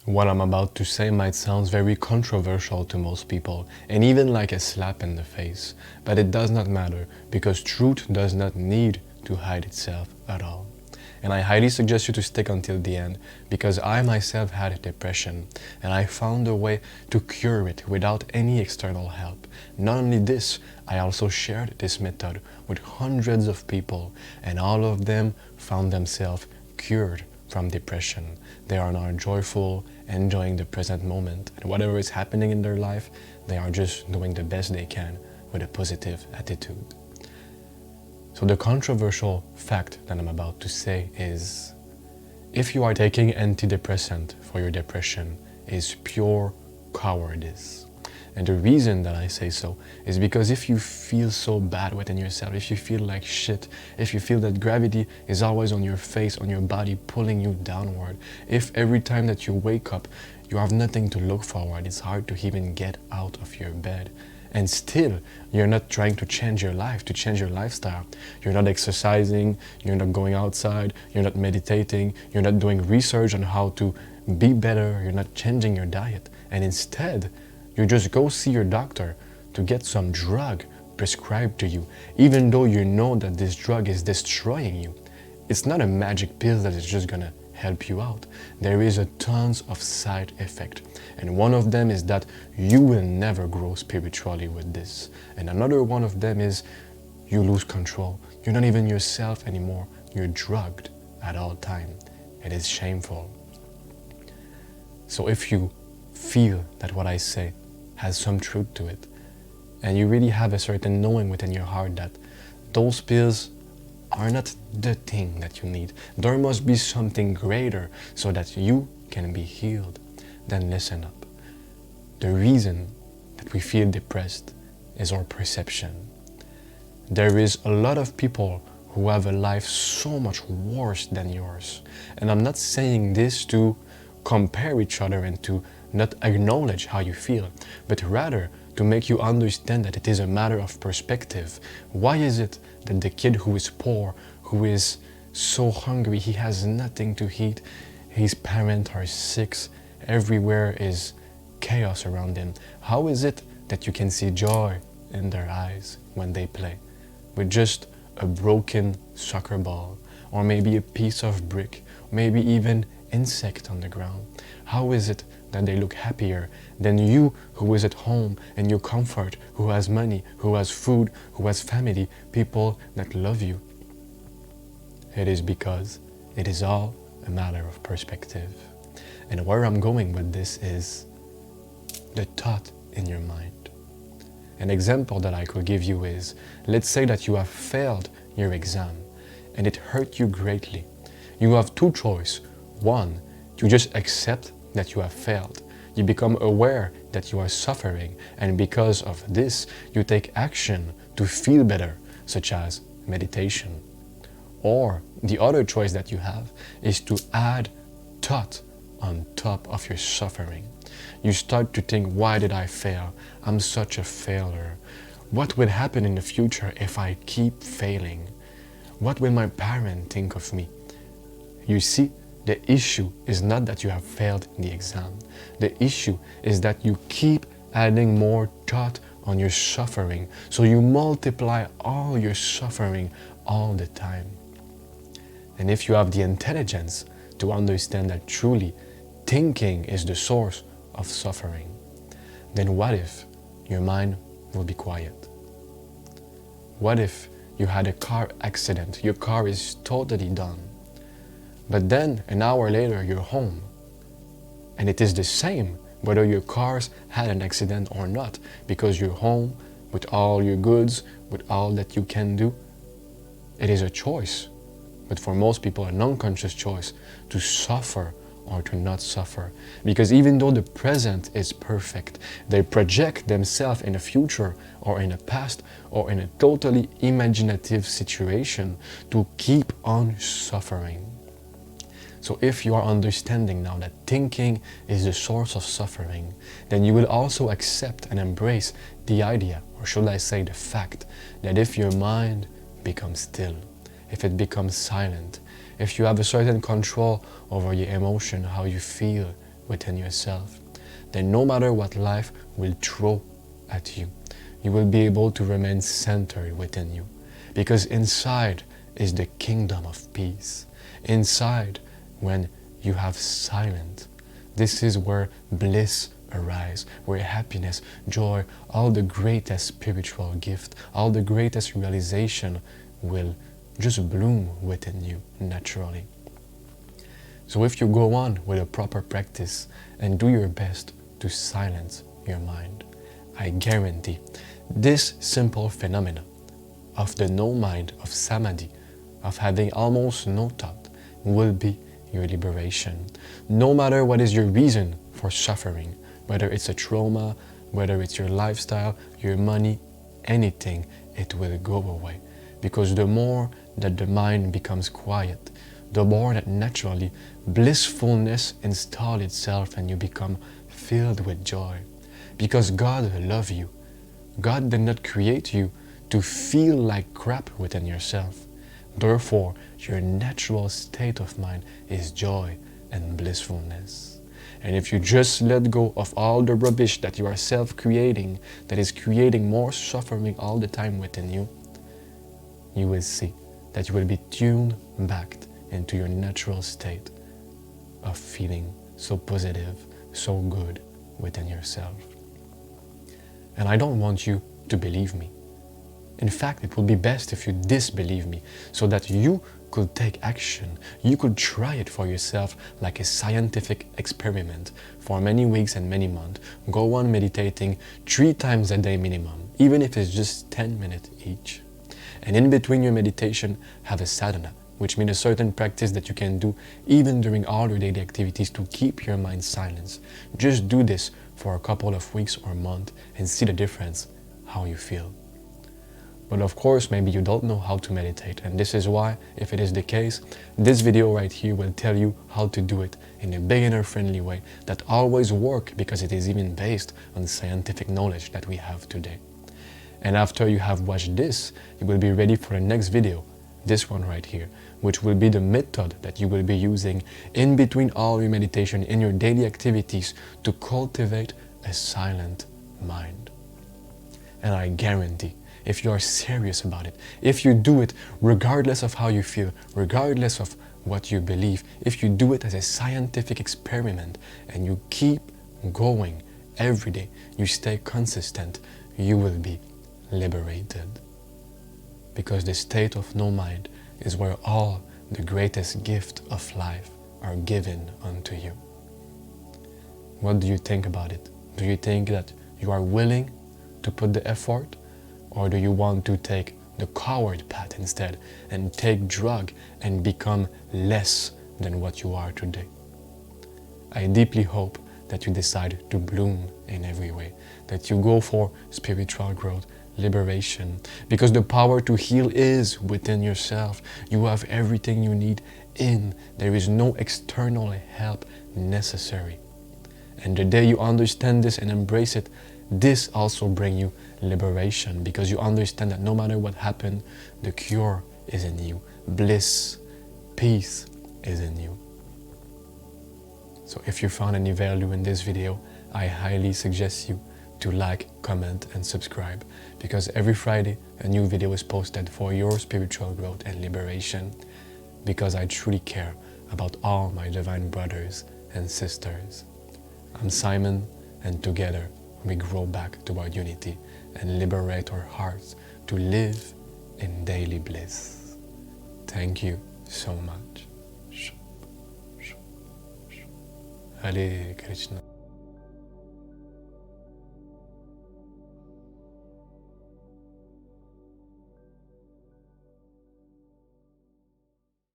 What I'm about to say might sound very controversial to most people, and even like a slap in the face, but it does not matter, because truth does not need to hide itself at all. And I highly suggest you to stick until the end, because I myself had depression, and I found a way to cure it without any external help. Not only this, I also shared this method with hundreds of people, and all of them found themselves cured from depression. They are now joyful, enjoying the present moment, and whatever is happening in their life, they are just doing the best they can with a positive attitude. So the controversial fact that I'm about to say is, if you are taking antidepressant for your depression, is pure cowardice. And the reason that I say so is because if you feel so bad within yourself, if you feel like shit, if you feel that gravity is always on your face, on your body, pulling you downward, if every time that you wake up, you have nothing to look forward, it's hard to even get out of your bed, and still you're not trying to change your life, to change your lifestyle. You're not exercising, you're not going outside, you're not meditating, you're not doing research on how to be better, you're not changing your diet, and instead you just go see your doctor to get some drug prescribed to you, even though you know that this drug is destroying you. It's not a magic pill that is just gonna help you out. There is a tons of side effect, and one of them is that you will never grow spiritually with this, and another one of them is you lose control. You're not even yourself anymore. You're drugged at all time. It is shameful. So if you feel that what I say has some truth to it, and you really have a certain knowing within your heart that those pills are not the thing that you need, there must be something greater so that you can be healed, then listen up. The reason that we feel depressed is our perception. There is a lot of people who have a life so much worse than yours, and I'm not saying this to compare each other and to not acknowledge how you feel, but rather to make you understand that it is a matter of perspective. Why is it that the kid who is poor, who is so hungry, he has nothing to eat, his parents are sick, everywhere is chaos around him, how is it that you can see joy in their eyes when they play with just a broken soccer ball, or maybe a piece of brick, maybe even insect on the ground? How is it that they look happier than you, who is at home and you comfort, who has money, who has food, who has family, people that love you? It is because it is all a matter of perspective. And where I'm going with this is the thought in your mind. An example that I could give you is, let's say that you have failed your exam and it hurt you greatly. You have two choices. One, you just accept that you have failed. You become aware that you are suffering, and because of this, you take action to feel better, such as meditation. Or the other choice that you have is to add thought on top of your suffering. You start to think, why did I fail? I'm such a failure. What will happen in the future if I keep failing? What will my parents think of me? You see, the issue is not that you have failed in the exam. The issue is that you keep adding more thought on your suffering. So you multiply all your suffering all the time. And if you have the intelligence to understand that truly thinking is the source of suffering, then what if your mind will be quiet? What if you had a car accident, your car is totally done, but then an hour later you're home, and it is the same whether your cars had an accident or not, because you're home with all your goods, with all that you can do? It is a choice, but for most people an unconscious choice to suffer or to not suffer. Because even though the present is perfect, they project themselves in a future or in a past or in a totally imaginative situation to keep on suffering. So if you are understanding now that thinking is the source of suffering, then you will also accept and embrace the idea, or should I say the fact, that if your mind becomes still, if it becomes silent, if you have a certain control over your emotion, how you feel within yourself, then no matter what life will throw at you, you will be able to remain centered within you. Because inside is the kingdom of peace. Inside, when you have silence, this is where bliss arises, where happiness, joy, all the greatest spiritual gift, all the greatest realization will just bloom within you naturally. So if you go on with a proper practice and do your best to silence your mind, I guarantee this simple phenomena of the no mind, of samadhi, of having almost no thought, will be your liberation. No matter what is your reason for suffering, whether it's a trauma, whether it's your lifestyle, your money, anything, it will go away. Because the more that the mind becomes quiet, the more that naturally blissfulness installs itself and you become filled with joy. Because God loves you. God did not create you to feel like crap within yourself. Therefore, your natural state of mind is joy and blissfulness. And if you just let go of all the rubbish that you are self-creating, that is creating more suffering all the time within you, you will see that you will be tuned back into your natural state of feeling so positive, so good within yourself. And I don't want you to believe me. In fact, it would be best if you disbelieve me, so that you could take action. You could try it for yourself like a scientific experiment for many weeks and many months. Go on meditating 3 times a day minimum, even if it's just 10 minutes each. And in between your meditation, have a sadhana, which means a certain practice that you can do even during all your daily activities to keep your mind silent. Just do this for a couple of weeks or months and see the difference, how you feel. But of course, maybe you don't know how to meditate, and this is why, if it is the case, this video right here will tell you how to do it in a beginner-friendly way that always works, because it is even based on scientific knowledge that we have today. And after you have watched this, you will be ready for the next video, this one right here, which will be the method that you will be using in between all your meditation in your daily activities to cultivate a silent mind. And I guarantee, if you are serious about it, if you do it regardless of how you feel, regardless of what you believe, if you do it as a scientific experiment and you keep going every day, you stay consistent, you will be liberated. Because the state of no mind is where all the greatest gift of life are given unto you. What do you think about it? Do you think that you are willing to put the effort? Or do you want to take the coward path instead and take drug and become less than what you are today? I deeply hope that you decide to bloom in every way, that you go for spiritual growth, liberation, because the power to heal is within yourself. You have everything you need in. There is no external help necessary. And the day you understand this and embrace it, this also brings you liberation, because you understand that no matter what happened, the cure is in you. Bliss, peace is in you. So if you found any value in this video, I highly suggest you to like, comment and subscribe, because every Friday a new video is posted for your spiritual growth and liberation, because I truly care about all my divine brothers and sisters. I'm Simon, and together we grow back toward unity and liberate our hearts to live in daily bliss. Thank you so much. Hare Krishna.